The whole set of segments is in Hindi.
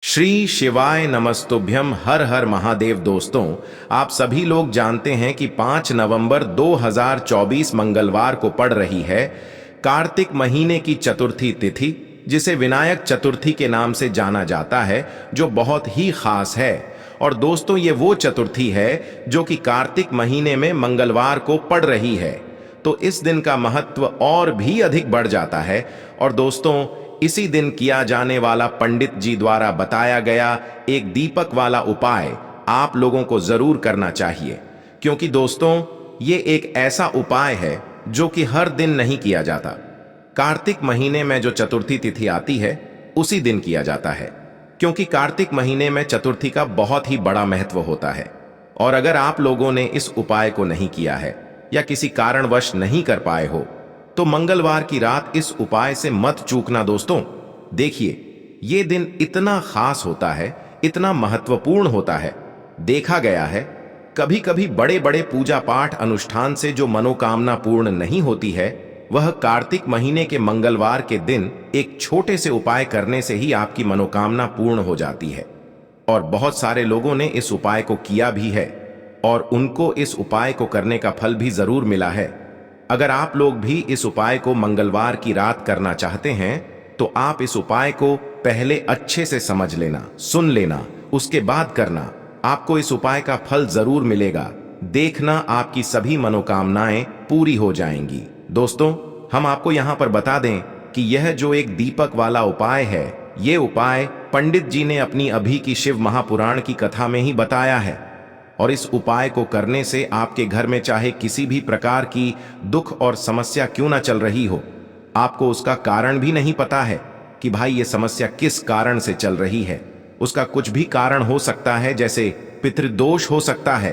श्री शिवाय नमस्तुभ्यम। हर हर महादेव। दोस्तों, आप सभी लोग जानते हैं कि 5 नवंबर 2024 मंगलवार को पड़ रही है कार्तिक महीने की चतुर्थी तिथि, जिसे विनायक चतुर्थी के नाम से जाना जाता है, जो बहुत ही खास है। और दोस्तों, ये वो चतुर्थी है जो कि कार्तिक महीने में मंगलवार को पड़ रही है, तो इस दिन का महत्व और भी अधिक बढ़ जाता है। और दोस्तों, इसी दिन किया जाने वाला पंडित जी द्वारा बताया गया एक दीपक वाला उपाय आप लोगों को जरूर करना चाहिए, क्योंकि दोस्तों, ये एक ऐसा उपाय है जो कि हर दिन नहीं किया जाता। कार्तिक महीने में जो चतुर्थी तिथि आती है उसी दिन किया जाता है, क्योंकि कार्तिक महीने में चतुर्थी का बहुत ही बड़ा महत्व होता है। और अगर आप लोगों ने इस उपाय को नहीं किया है या किसी कारणवश नहीं कर पाए हो, तो मंगलवार की रात इस उपाय से मत चूकना। दोस्तों, देखिए, ये दिन इतना खास होता है, इतना महत्वपूर्ण होता है। देखा गया है कभी कभी बड़े बड़े पूजा पाठ अनुष्ठान से जो मनोकामना पूर्ण नहीं होती है, वह कार्तिक महीने के मंगलवार के दिन एक छोटे से उपाय करने से ही आपकी मनोकामना पूर्ण हो जाती है। और बहुत सारे लोगों ने इस उपाय को किया भी है और उनको इस उपाय को करने का फल भी जरूर मिला है। अगर आप लोग भी इस उपाय को मंगलवार की रात करना चाहते हैं, तो आप इस उपाय को पहले अच्छे से समझ लेना, सुन लेना, उसके बाद करना। आपको इस उपाय का फल जरूर मिलेगा। देखना, आपकी सभी मनोकामनाएं पूरी हो जाएंगी। दोस्तों, हम आपको यहां पर बता दें कि यह जो एक दीपक वाला उपाय है, ये उपाय पंडित जी ने अपनी अभी की शिव महापुराण की कथा में ही बताया है। और इस उपाय को करने से आपके घर में चाहे किसी भी प्रकार की दुख और समस्या क्यों ना चल रही हो, आपको उसका कारण भी नहीं पता है कि भाई ये समस्या किस कारण से चल रही है। उसका कुछ भी कारण हो सकता है, जैसे पितृदोष हो सकता है,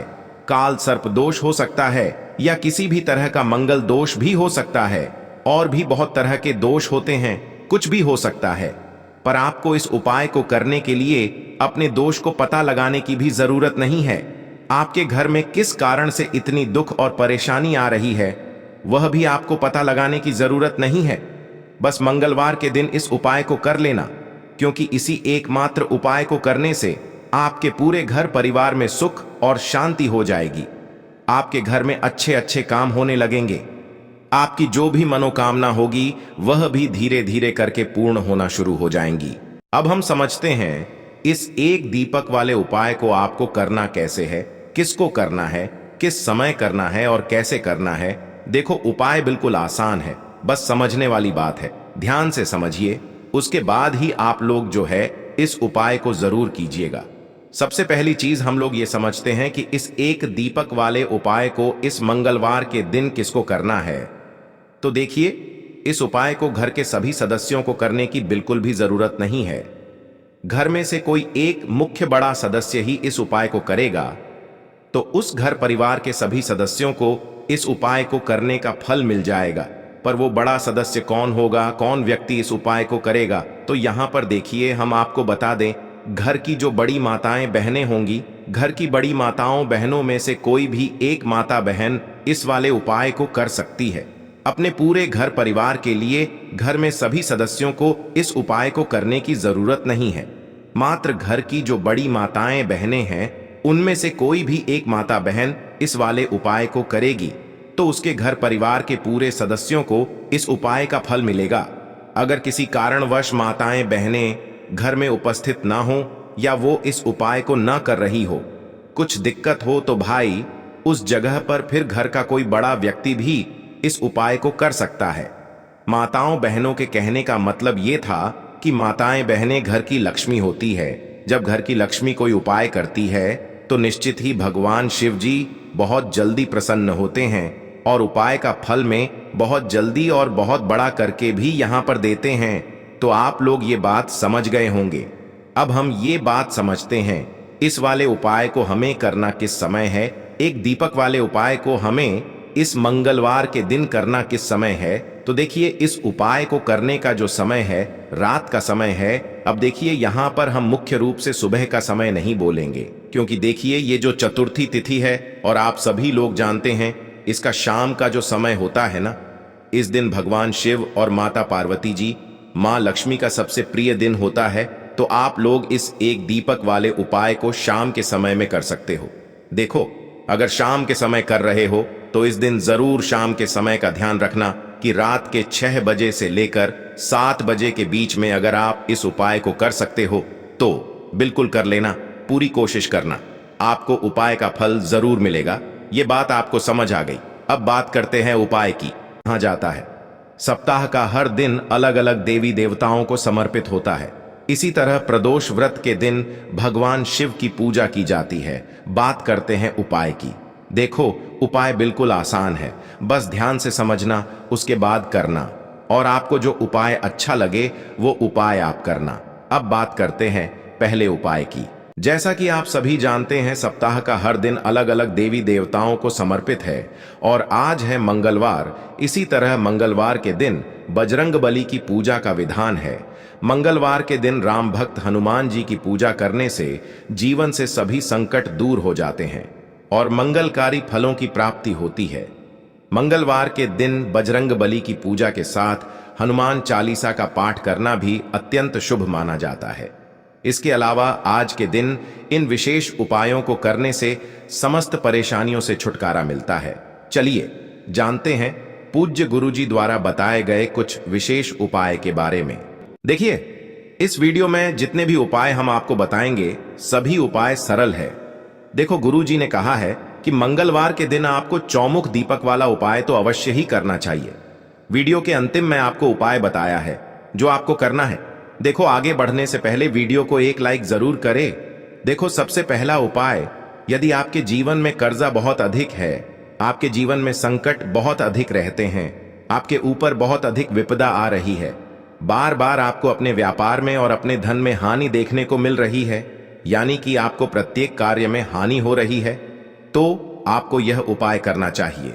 काल सर्प दोष हो सकता है, या किसी भी तरह का मंगल दोष भी हो सकता है। और भी बहुत तरह के दोष होते हैं, कुछ भी हो सकता है। पर आपको इस उपाय को करने के लिए अपने दोष को पता लगाने की भी जरूरत नहीं है। आपके घर में किस कारण से इतनी दुख और परेशानी आ रही है, वह भी आपको पता लगाने की जरूरत नहीं है। बस मंगलवार के दिन इस उपाय को कर लेना, क्योंकि इसी एकमात्र उपाय को करने से आपके पूरे घर परिवार में सुख और शांति हो जाएगी। आपके घर में अच्छे अच्छे काम होने लगेंगे। आपकी जो भी मनोकामना होगी वह भी धीरे धीरे करके पूर्ण होना शुरू हो जाएंगी। अब हम समझते हैं इस एक दीपक वाले उपाय को आपको करना कैसे है, किसको करना है, किस समय करना है और कैसे करना है। देखो, उपाय बिल्कुल आसान है, बस समझने वाली बात है। ध्यान से समझिए, उसके बाद ही आप लोग जो है इस उपाय को जरूर कीजिएगा। सबसे पहली चीज हम लोग ये समझते हैं कि इस एक दीपक वाले उपाय को इस मंगलवार के दिन किसको करना है। तो देखिए, इस उपाय को घर के सभी सदस्यों को करने की बिल्कुल भी जरूरत नहीं है। घर में से कोई एक मुख्य बड़ा सदस्य ही इस उपाय को करेगा, तो उस घर परिवार के सभी सदस्यों को इस उपाय को करने का फल मिल जाएगा। पर वो बड़ा सदस्य कौन होगा, कौन व्यक्ति इस उपाय को करेगा, तो यहाँ पर देखिए, हम आपको बता दें, घर की जो बड़ी माताएं बहनें होंगी, घर की बड़ी माताओं बहनों में से कोई भी एक माता बहन इस वाले उपाय को कर सकती है। अपने पूरे घर परिवार के लिए घर में सभी सदस्यों को इस उपाय को करने की जरूरत नहीं है। मात्र घर की जो बड़ी माताएं बहनें हैं, उनमें से कोई भी एक माता बहन इस वाले उपाय को करेगी, तो उसके घर परिवार के पूरे सदस्यों को इस उपाय का फल मिलेगा। अगर किसी कारणवश माताएं बहनें घर में उपस्थित ना हो या वो इस उपाय को ना कर रही हो, कुछ दिक्कत हो, तो भाई उस जगह पर फिर घर का कोई बड़ा व्यक्ति भी इस उपाय को कर सकता है। माताओं बहनों के कहने का मतलब ये था कि माताएं बहनें घर की लक्ष्मी होती है। जब घर की लक्ष्मी कोई उपाय करती है, तो निश्चित ही भगवान शिव जी बहुत जल्दी प्रसन्न होते हैं और उपाय का फल में बहुत जल्दी और बहुत बड़ा करके भी यहाँ पर देते हैं। तो आप लोग ये बात समझ गए होंगे। अब हम ये बात समझते हैं इस वाले उपाय को हमें करना किस समय है। एक दीपक वाले उपाय को हमें इस मंगलवार के दिन करना किस समय है। तो देखिए, इस उपाय को करने का जो समय है, रात का समय है। अब देखिए, यहाँ पर हम मुख्य रूप से सुबह का समय नहीं बोलेंगे, क्योंकि देखिए, ये जो चतुर्थी तिथि है और आप सभी लोग जानते हैं, इसका शाम का जो समय होता है ना, इस दिन भगवान शिव और माता पार्वती जी, माँ लक्ष्मी का सबसे प्रिय दिन होता है। तो आप लोग इस एक दीपक वाले उपाय को शाम के समय में कर सकते हो। देखो, अगर शाम के समय कर रहे हो तो इस दिन जरूर शाम के समय का ध्यान रखना कि रात के 6 बजे से लेकर 7 बजे के बीच में अगर आप इस उपाय को कर सकते हो तो बिल्कुल कर लेना, पूरी कोशिश करना, आपको उपाय का फल जरूर मिलेगा। ये बात आपको समझ आ गई। अब बात करते हैं उपाय की। कहा जाता है सप्ताह का हर दिन अलग अलग देवी देवताओं को समर्पित होता है। इसी तरह प्रदोष व्रत के दिन भगवान शिव की पूजा की जाती है। बात करते हैं उपाय की। देखो, उपाय बिल्कुल आसान है, बस ध्यान से समझना, उसके बाद करना, और आपको जो उपाय अच्छा लगे वो उपाय आप करना। अब बात करते हैं पहले उपाय की। जैसा कि आप सभी जानते हैं, सप्ताह का हर दिन अलग अलग देवी देवताओं को समर्पित है और आज है मंगलवार। इसी तरह मंगलवार के दिन बजरंग बली की पूजा का विधान है। मंगलवार के दिन राम भक्त हनुमान जी की पूजा करने से जीवन से सभी संकट दूर हो जाते हैं और मंगलकारी फलों की प्राप्ति होती है। मंगलवार के दिन बजरंग बली की पूजा के साथ हनुमान चालीसा का पाठ करना भी अत्यंत शुभ माना जाता है। इसके अलावा आज के दिन इन विशेष उपायों को करने से समस्त परेशानियों से छुटकारा मिलता है। चलिए जानते हैं पूज्य गुरुजी द्वारा बताए गए कुछ विशेष उपाय के बारे में। देखिए, इस वीडियो में जितने भी उपाय हम आपको बताएंगे सभी उपाय सरल है। देखो, गुरुजी ने कहा है कि मंगलवार के दिन आपको चौमुख दीपक वाला उपाय तो अवश्य ही करना चाहिए। वीडियो के अंतिम में आपको उपाय बताया है जो आपको करना है। देखो, आगे बढ़ने से पहले वीडियो को एक लाइक जरूर करें। देखो, सबसे पहला उपाय, यदि आपके जीवन में कर्जा बहुत अधिक है, आपके जीवन में संकट बहुत अधिक रहते हैं, आपके ऊपर बहुत अधिक विपदा आ रही है, बार बार आपको अपने व्यापार में और अपने धन में हानि देखने को मिल रही है, यानी कि आपको प्रत्येक कार्य में हानि हो रही है, तो आपको यह उपाय करना चाहिए।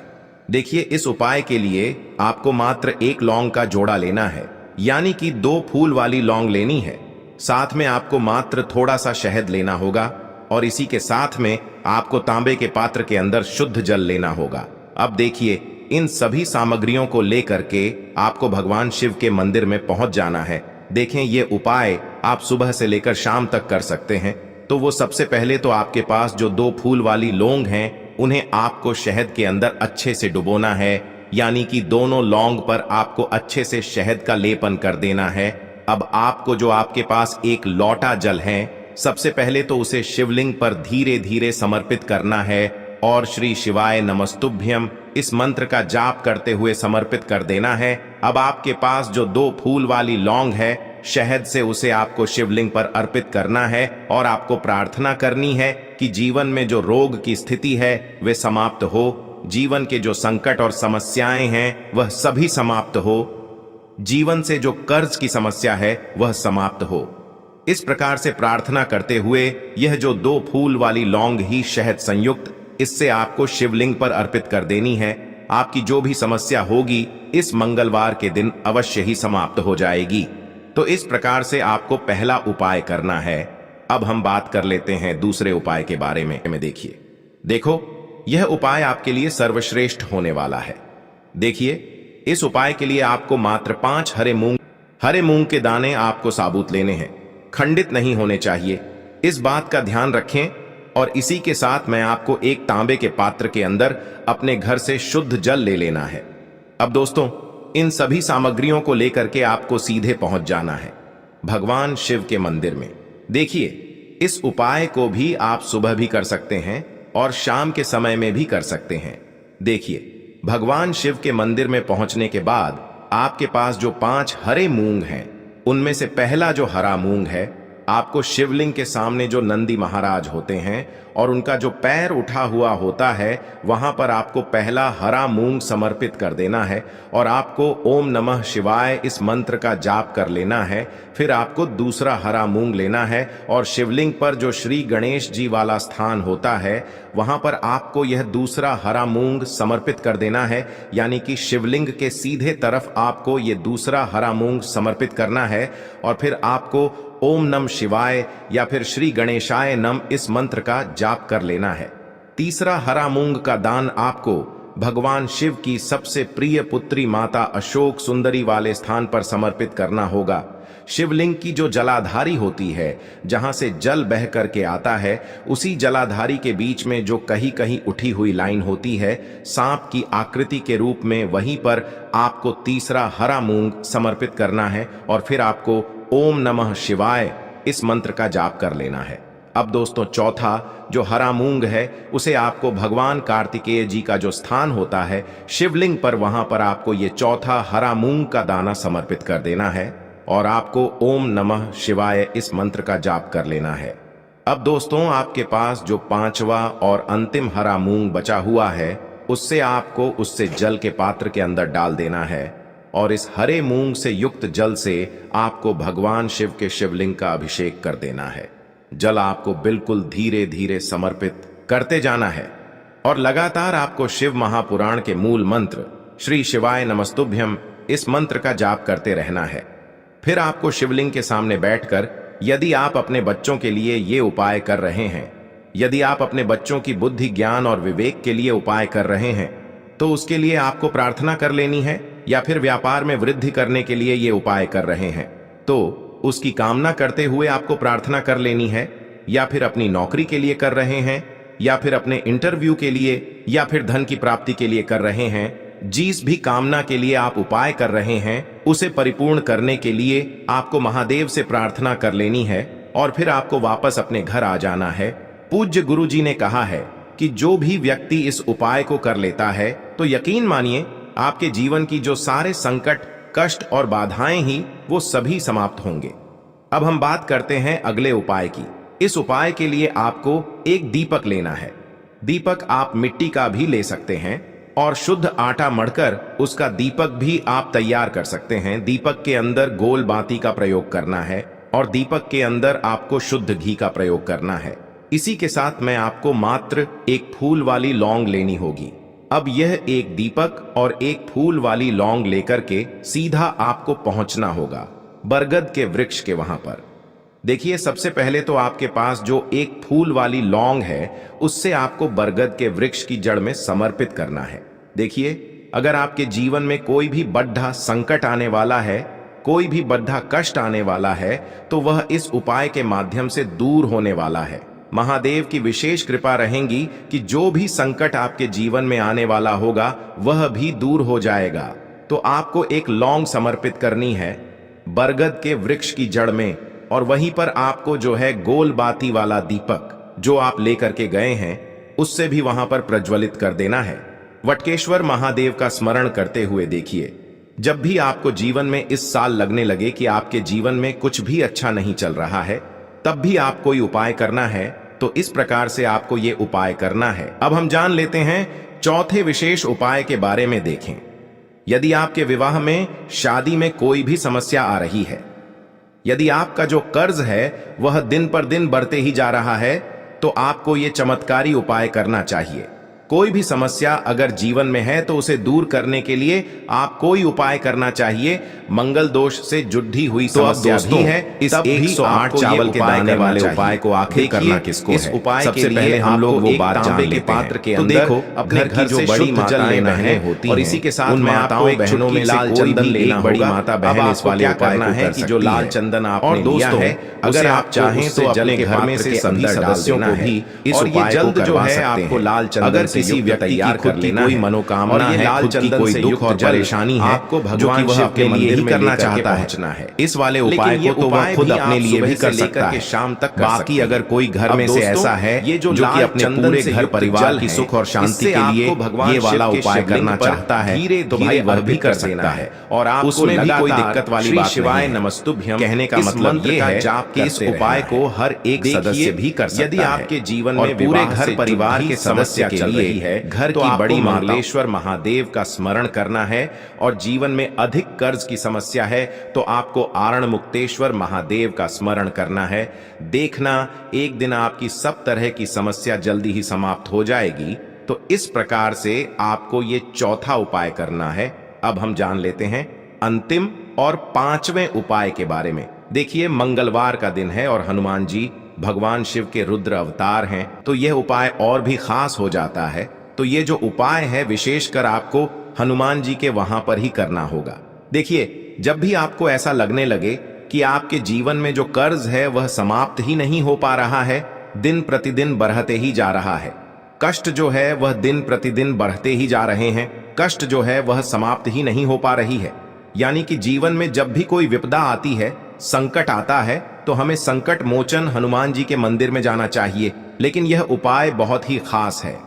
देखिए, इस उपाय के लिए आपको मात्र एक लौंग का जोड़ा लेना है, यानी कि 2 फूल वाली लौंग लेनी है। साथ में आपको मात्र थोड़ा सा शहद लेना होगा और इसी के साथ में आपको तांबे के पात्र के अंदर शुद्ध जल लेना होगा। अब देखिए, इन सभी सामग्रियों को लेकर के आपको भगवान शिव के मंदिर में पहुंच जाना है। देखें, ये उपाय आप सुबह से लेकर शाम तक कर सकते हैं। तो वो सबसे पहले तो आपके पास जो 2 फूल वाली लौंग हैं, उन्हें आपको शहद के अंदर अच्छे से डुबोना है, यानी कि दोनों लौंग पर आपको अच्छे से शहद का लेपन कर देना है। अब आपको जो आपके पास एक लोटा जल है, सबसे पहले तो उसे शिवलिंग पर धीरे धीरे समर्पित करना है और श्री शिवाय नमस्तुभ्यम इस मंत्र का जाप करते हुए समर्पित कर देना है। अब आपके पास जो 2 फूल वाली लौंग है, शहद से उसे आपको शिवलिंग पर अर्पित करना है और आपको प्रार्थना करनी है कि जीवन में जो रोग की स्थिति है वे समाप्त हो, जीवन के जो संकट और समस्याएं हैं वह सभी समाप्त हो, जीवन से जो कर्ज की समस्या है वह समाप्त हो। इस प्रकार से प्रार्थना करते हुए यह जो 2 फूल वाली लौंग ही शहद संयुक्त, इससे आपको शिवलिंग पर अर्पित कर देनी है। आपकी जो भी समस्या होगी इस मंगलवार के दिन अवश्य ही समाप्त हो जाएगी। तो इस प्रकार से आपको पहला उपाय करना है। अब हम बात कर लेते हैं दूसरे उपाय के बारे में। देखिए, देखो, यह उपाय आपके लिए सर्वश्रेष्ठ होने वाला है। देखिए, इस उपाय के लिए आपको मात्र 5 हरे मूंग के दाने आपको साबुत लेने हैं, खंडित नहीं होने चाहिए। इस बात का ध्यान रखें। और इसी के साथ मैं आपको एक तांबे के पात्र के अंदर अपने घर से शुद्ध जल ले लेना है। अब दोस्तों, इन सभी सामग्रियों को लेकर के आपको सीधे पहुंच जाना है भगवान शिव के मंदिर में। देखिए, इस उपाय को भी आप सुबह भी कर सकते हैं और शाम के समय में भी कर सकते हैं। देखिए, भगवान शिव के मंदिर में पहुंचने के बाद आपके पास जो 5 हरे मूंग हैं, उनमें से पहला जो हरा मूंग है, आपको शिवलिंग के सामने जो नंदी महाराज होते हैं और उनका जो पैर उठा हुआ होता है, वहां पर आपको पहला हरा मूंग समर्पित कर देना है और आपको ओम नमः शिवाय इस मंत्र का जाप कर लेना है। फिर आपको दूसरा हरा मूंग लेना है और शिवलिंग पर जो श्री गणेश जी वाला स्थान होता है, वहां पर आपको यह दूसरा हरा मूंग समर्पित कर देना है, यानी कि शिवलिंग के सीधे तरफ आपको ये दूसरा हरा मूंग समर्पित करना है। और फिर आपको ओम नम शिवाय या फिर श्री गणेशाय नम इस मंत्र का जाप कर लेना है। तीसरा हरा मूंग का दान आपको भगवान शिव की सबसे प्रिय पुत्री माता अशोक सुंदरी वाले स्थान पर समर्पित करना होगा। शिवलिंग की जो जलाधारी होती है, जहां से जल बह करके आता है, उसी जलाधारी के बीच में जो कहीं कहीं उठी हुई लाइन होती है सांप की आकृति के रूप में, वहीं पर आपको तीसरा हरा मूंग समर्पित करना है और फिर आपको ओम नमः शिवाय इस मंत्र का जाप कर लेना है। अब दोस्तों, चौथा जो हरा मूंग है उसे आपको भगवान कार्तिकेय जी का जो स्थान होता है शिवलिंग पर, वहां पर आपको ये चौथा हरा मूंग का दाना समर्पित कर देना है और आपको ओम नमः शिवाय इस मंत्र का जाप कर लेना है। अब दोस्तों, आपके पास जो पांचवा और अंतिम हरा मूंग बचा हुआ है उससे आपको उससे जल के पात्र के अंदर डाल देना है और इस हरे मूंग से युक्त जल से आपको भगवान शिव के शिवलिंग का अभिषेक कर देना है। जल आपको बिल्कुल धीरे धीरे समर्पित करते जाना है और लगातार आपको शिव महापुराण के मूल मंत्र श्री शिवाय नमस्तुभ्यम इस मंत्र का जाप करते रहना है। फिर आपको शिवलिंग के सामने बैठकर, यदि आप अपने बच्चों के लिए ये उपाय कर रहे हैं, यदि आप अपने बच्चों की बुद्धि, ज्ञान और विवेक के लिए उपाय कर रहे हैं, तो उसके लिए आपको प्रार्थना कर लेनी है, या फिर व्यापार में वृद्धि करने के लिए ये उपाय कर रहे हैं तो उसकी कामना करते हुए आपको प्रार्थना कर लेनी है, या फिर अपनी नौकरी के लिए कर रहे हैं, या फिर अपने इंटरव्यू के लिए, या फिर धन की प्राप्ति के लिए कर रहे हैं, जिस भी कामना के लिए आप उपाय कर रहे हैं उसे परिपूर्ण करने के लिए आपको महादेव से प्रार्थना कर लेनी है और फिर आपको वापस अपने घर आ जाना है। पूज्य गुरु जी ने कहा है कि जो भी व्यक्ति इस उपाय को कर लेता है तो यकीन मानिए आपके जीवन की जो सारे संकट, कष्ट और बाधाएं ही वो सभी समाप्त होंगे। अब हम बात करते हैं अगले उपाय की। इस उपाय के लिए आपको एक दीपक लेना है। दीपक आप मिट्टी का भी ले सकते हैं और शुद्ध आटा मढ़कर उसका दीपक भी आप तैयार कर सकते हैं। दीपक के अंदर गोल बाती का प्रयोग करना है और दीपक के अंदर आपको शुद्ध घी का प्रयोग करना है। इसी के साथ में आपको मात्र एक फूल वाली लौंग लेनी होगी। अब यह एक दीपक और एक फूल वाली लौंग लेकर के सीधा आपको पहुंचना होगा बरगद के वृक्ष के वहां पर। देखिए, सबसे पहले तो आपके पास जो एक फूल वाली लौंग है उससे आपको बरगद के वृक्ष की जड़ में समर्पित करना है। देखिए, अगर आपके जीवन में कोई भी बड़ा संकट आने वाला है, कोई भी बड़ा कष्ट आने वाला है, तो वह इस उपाय के माध्यम से दूर होने वाला है। महादेव की विशेष कृपा रहेगी कि जो भी संकट आपके जीवन में आने वाला होगा वह भी दूर हो जाएगा। तो आपको एक लौंग समर्पित करनी है बरगद के वृक्ष की जड़ में और वहीं पर आपको जो है गोल बाती वाला दीपक जो आप लेकर के गए हैं उससे भी वहां पर प्रज्वलित कर देना है। वटकेश्वर महादेव का स्मरण करते हुए देखिए, जब भी आपको जीवन में इस साल लगने लगे कि आपके जीवन में कुछ भी अच्छा नहीं चल रहा है, तब भी आप कोई उपाय करना है तो इस प्रकार से आपको ये उपाय करना है। अब हम जान लेते हैं चौथे विशेष उपाय के बारे में। देखें, यदि आपके विवाह में, शादी में कोई भी समस्या आ रही है, यदि आपका जो कर्ज है वह दिन पर दिन बढ़ते ही जा रहा है, तो आपको ये चमत्कारी उपाय करना चाहिए। कोई भी समस्या अगर जीवन में है तो उसे दूर करने के लिए आप कोई उपाय करना चाहिए। मंगल दोष से जुड़ी हुई समस्या भी है, इस 108 चावल के दाने वाले उपाय को आखिर करना किसको है? उपाय सबसे पहले हम लोग वो बात जान लेते हैं। पात्र के अंदर देखो, अपने घर से बड़ी माताएं बहनें होती हैं, और इसी के साथ में आपको एक बहनों में लाल चंदन लेना होगा। बड़ी माता बहन इस वाले उपाय करना है कि जो लाल चंदन आपने लिया है, अगर आप चाहें तो अपने घर में से सभी सदस्यों को भी इस उपाय को करवा सकते हैं। लाल चंदन किसी व्यक्ति की खुद की कोई मनोकामना है, खुद की कोई दुख और परेशानी है, आपको भगवान शिव के लिए ही करना चाहता है, इस वाले उपाय को तो वह खुद अपने लिए भी कर सकता है, शाम तक। बाकी अगर कोई घर में से ऐसा है जो कि अपने पूरे घर परिवार की सुख और शांति के लिए ये वाला उपाय करना चाहता है, तो भाई वह भी कर सकता है। और आप उसमें भी कोई दिक्कत वाली बात शिवाय नमस्तुभ्यम कहने का मतलब ये है कि इस उपाय को हर एक सदस्य भी कर सकता है। यदि आपके जीवन में पूरे घर परिवार के सदस्य के लिए है, घर की बड़ी मंगलेश्वर महादेव का स्मरण करना है और जीवन में अधिक कर्ज की समस्या है तो आपको आरण मुक्तेश्वर महादेव का स्मरण करना है। देखना, एक दिन आपकी सब तरह की समस्या जल्दी ही समाप्त हो जाएगी। तो इस प्रकार से आपको ये चौथा उपाय करना है। अब हम जान लेते हैं अंतिम और पांचवें उपाय के बारे में। देखिए, मंगलवार का दिन है और हनुमान जी भगवान शिव के रुद्र अवतार हैं, तो यह उपाय और भी खास हो जाता है। तो ये जो उपाय है विशेषकर आपको हनुमान जी के वहां पर ही करना होगा। देखिए, जब भी आपको ऐसा लगने लगे कि आपके जीवन में जो कर्ज है वह समाप्त ही नहीं हो पा रहा है, दिन प्रतिदिन बढ़ते ही जा रहा है। कष्ट जो है वह दिन प्रतिदिन बढ़ते ही जा रहे हैं, कष्ट जो है वह समाप्त ही नहीं हो पा रही है। यानी कि जीवन में जब भी कोई विपदा आती है, संकट आता है, तो हमें संकट मोचन हनुमान जी के मंदिर में जाना चाहिए। लेकिन यह उपाय बहुत ही खास है।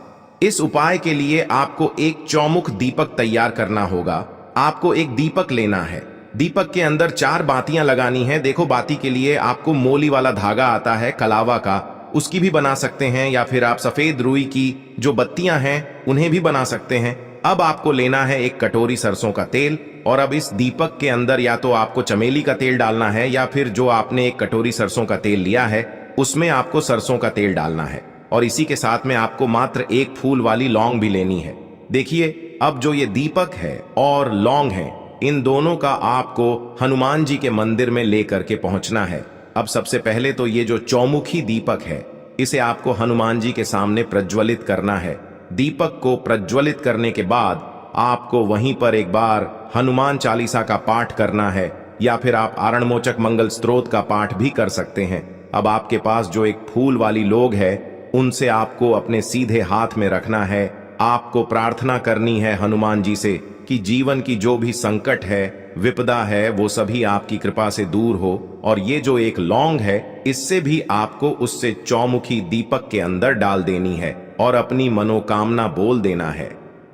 इस उपाय के लिए आपको एक चौमुख दीपक तैयार करना होगा। आपको एक दीपक लेना है, दीपक के अंदर 4 बातियां लगानी है। देखो, बाती के लिए आपको मोली वाला धागा आता है कलावा का, उसकी भी बना सकते हैं, या फिर आप सफेद रुई की जो बत्तियां हैं उन्हें भी बना सकते हैं। अब आपको लेना है एक कटोरी सरसों का तेल, और अब इस दीपक के अंदर या तो आपको चमेली का तेल डालना है, या फिर जो आपने एक कटोरी सरसों का तेल लिया है उसमें आपको सरसों का तेल डालना है। और इसी के साथ में आपको मात्र एक फूल वाली लौंग भी लेनी है। देखिए, अब जो ये दीपक है और लौंग है, इन दोनों का आपको हनुमान जी के मंदिर में लेकर के पहुंचना है। अब सबसे पहले तो ये जो चौमुखी दीपक है, इसे आपको हनुमान जी के सामने प्रज्वलित करना है। दीपक को प्रज्वलित करने के बाद आपको वहीं पर एक बार हनुमान चालीसा का पाठ करना है, या फिर आप आरणमोचक मंगल स्तोत्र का पाठ भी कर सकते हैं। अब आपके पास जो एक फूल वाली लोग है, उनसे आपको अपने सीधे हाथ में रखना है। आपको प्रार्थना करनी है हनुमान जी से कि जीवन की जो भी संकट है, विपदा है, वो सभी आपकी कृपा से दूर हो। और ये जो एक लौंग है, इससे भी आपको उससे चौमुखी दीपक के अंदर डाल देनी है और अपनी मनोकामना बोल देना है।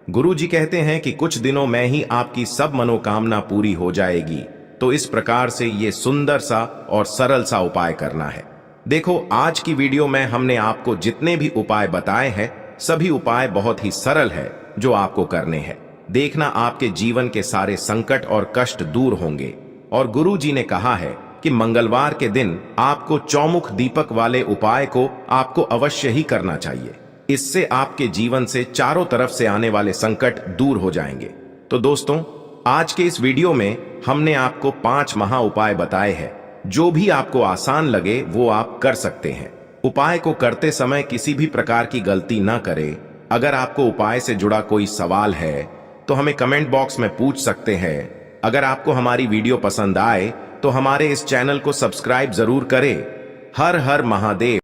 गुरु जी कहते हैं कि कुछ दिनों में ही आपकी सब मनोकामना पूरी हो जाएगी। तो इस प्रकार से ये सुंदर सा और सरल सा उपाय करना है। देखो, आज की वीडियो में हमने आपको जितने भी उपाय बताए हैं, सभी उपाय बहुत ही सरल है जो आपको करने हैं। देखना, आपके जीवन के सारे संकट और कष्ट दूर होंगे। और गुरु जी ने कहा है कि मंगलवार के दिन आपको चौमुख दीपक वाले उपाय को आपको अवश्य ही करना चाहिए। इससे आपके जीवन से चारों तरफ से आने वाले संकट दूर हो जाएंगे। तो दोस्तों, आज के इस वीडियो में हमने आपको 5 महा उपाय बताए हैं। जो भी आपको आसान लगे वो आप कर सकते हैं। उपाय को करते समय किसी भी प्रकार की गलती ना करें। अगर आपको उपाय से जुड़ा कोई सवाल है तो हमें कमेंट बॉक्स में पूछ सकते हैं। अगर आपको हमारी वीडियो पसंद आए तो हमारे इस चैनल को सब्सक्राइब जरूर करें। हर हर महादेव।